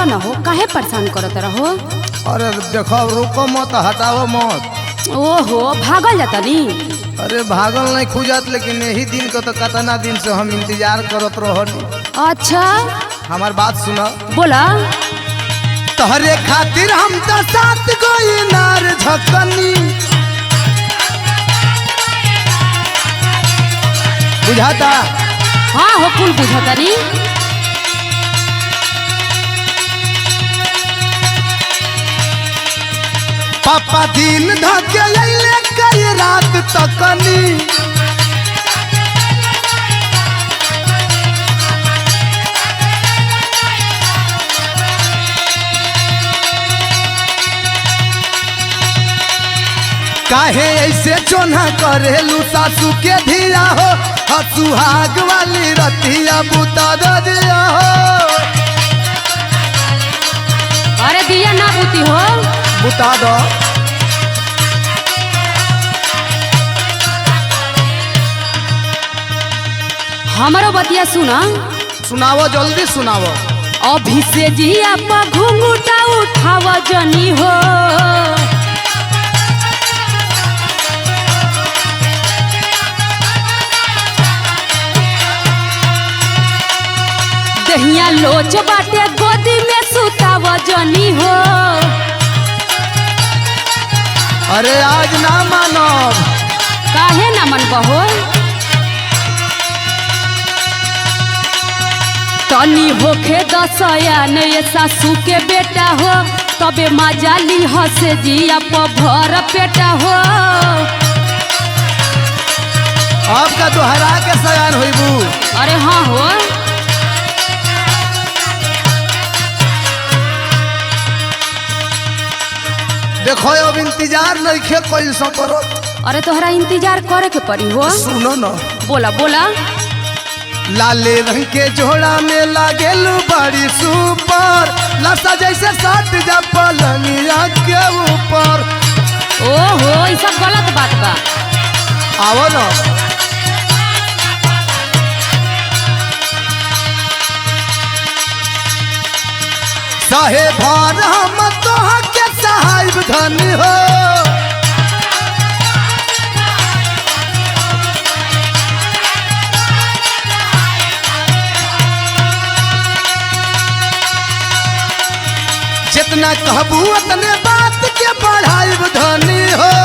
न हो, काहे परेशान करत रहो? अरे देखो रुको मत हटाओ मत। ओहो भागल जाता नी। अरे भागल नहीं खुजत, लेकिन यही दिन को तो कितना दिन से हम इंतजार करत रहनी। अच्छा हमार बात सुना। बोला। तोहरे खातिर हम तो साथ कोई नार झकनी, बुझाता? हाँ हो कुल बुझता नी। पापा दिन धके अइले कई रात तकनी, काहे ऐसे चोना करेलू सासू के धिया हो, सुहाग वाली रतिया बुता दिया हो। अरे दिया ना बूती हो, बुता दो। हमारो बतिया सुना। सुनावो जल्दी सुनावो। अभी से जिया पर घुंघूटा उठाव जनी हो, दहिया लोच बाटे गोदी में सुताव जनी हो। अरे आज ना मानो। काहे ना मन बहो, तनी होखे दसया ने सासू के बेटा हो, तबे मजाली हसे जिया पर भर पेटा हो। आपका दोहरा के सयान होइबू। अरे हाँ हो, देखो अब इंतजार नहीं खे कोई सो करो। अरे तोहरा इंतजार करे के पड़ी हो। सुनो न। बोला बोला। लाले रंग के जोड़ा में लागेलू बड़ी सुपर, लसा जैसे साट जा पलंगिया के ऊपर। ओहो ये सब गलत बात बा। आओ न। सहे भार हम तोहा के साहिब धनी हो, जितना कहबू उतने बात के बढ़ाइब धनी हो।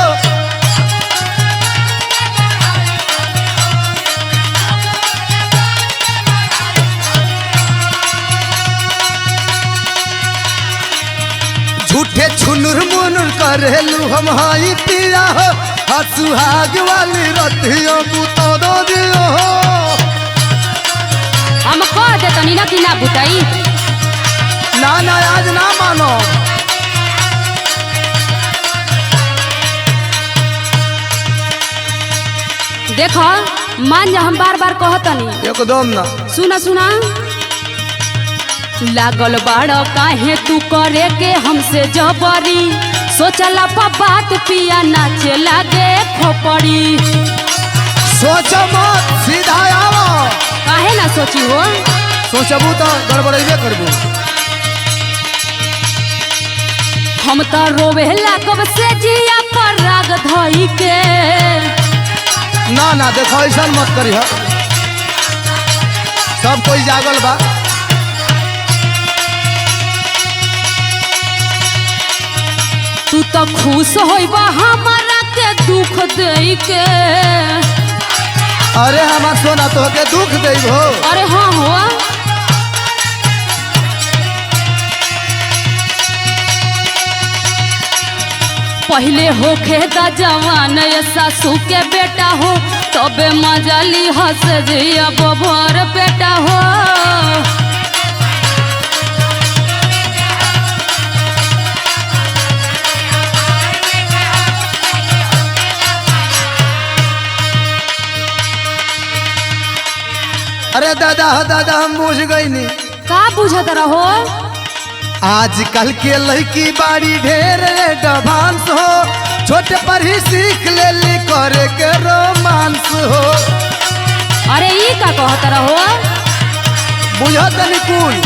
झूठे छुनुर मुनुर करेलू हम हाई पिया हो, सुहाग वाली रतियों बुता दो दियो हो। हम कह दे तनी ना कि ना बुताई। ना ना आज ना मानो। देखो मान जा, हम बार बार कहतनी। एकदम ना। सुना सुना। लागल बाड़ काहे तू करे के हमसे जबरी, सोचला पा बात पिया नाचे लागे खोपड़ी। सोच मत सीधा आओ। काहे ना सोची हो, सोचबू तो गड़बड़ेबे करबू। हम तो रोवे लागब से जिया पर राग धई के। ना ना देखो ऐसा मत करी है, सब कोई जागल बा। तू तो खुश होइबा हमारा के दुख दई के। अरे हमार सोना तो के दुख देब हो। अरे हाँ हो, पहले होखे दा जवान ये सासू के बेटा हो, तबे मजाली हंस जिया बबर बेटा हो। अरे दादा हो दादा हम बुझ गई नी। का बुझत रहो? आजकल के लड़की बाड़ी ढेर एडवांस हो, छोटे पर ही सीख ले करे के रोमांस हो। अरे ये का कहत रहो? बुझत निकुल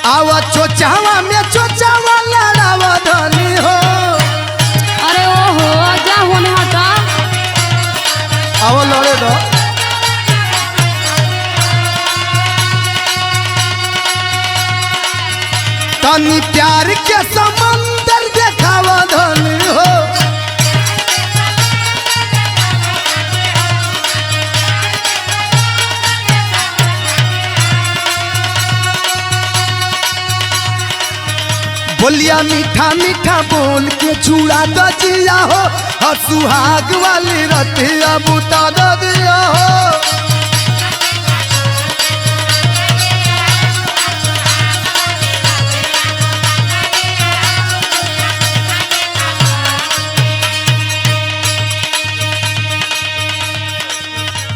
आवा चोचावा में चोचावा लड़ावा धनी हो। अरे ओहो जा होने हटा। आओ लड़े दो। तनी प्यार के समंदर देखावा धनी हो। बोलिया मीठा मीठा बोल के छुड़ा द जिया हो। और सुहाग वाली रतिया बुता द दिया हो।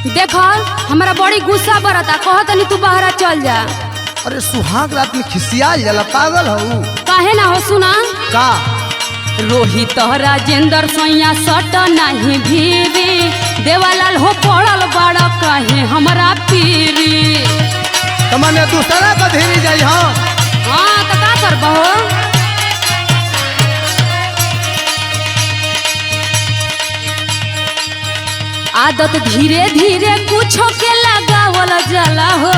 देखो हमारा बड़ी गुस्सा बरता, कहत नहीं तू बाहर चल जा। अरे सुहाग रात में खिसिया जाला, पागल हो काहे ना हो सुना का। रोहित राजेंद्र सैया सट नहीं भीरी, देवालाल हो पड़ल बड़ा कहे हमारा पीरी। तो मैंने दूसरा का धीरे जाई। हाँ हाँ तो का करबहो। आदत धीरे धीरे कुछो के लगावल जाला हो।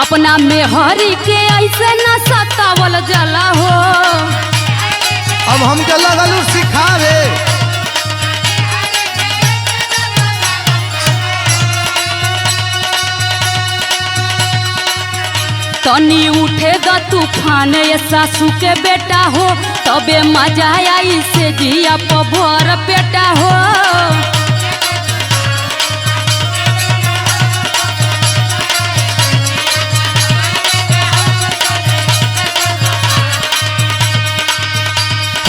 अपना मेहरी के ऐसे न सतावल जाला हो। अब हमके लगल सिखावे। तनी उठे द तूफान ये सासू के बेटा हो, तबे मजा आई से जिया भर पेटा हो।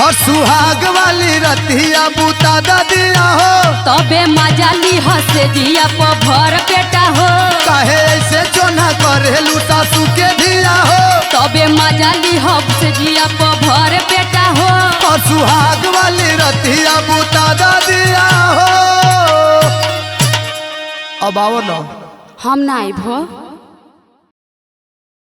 और सुहाग वाली रतिया बुता द दिया हो। तबे मजा ली हसे जिया भर पेटा हो। काहे ऐसे चोना करेलू सासू के दिया हो। तबे मजा ली हसे जिया भर पेटा हो। और सुहाग वाली रतिया बुता द दिया हो। अब आओ ना। हम ना आइब हो।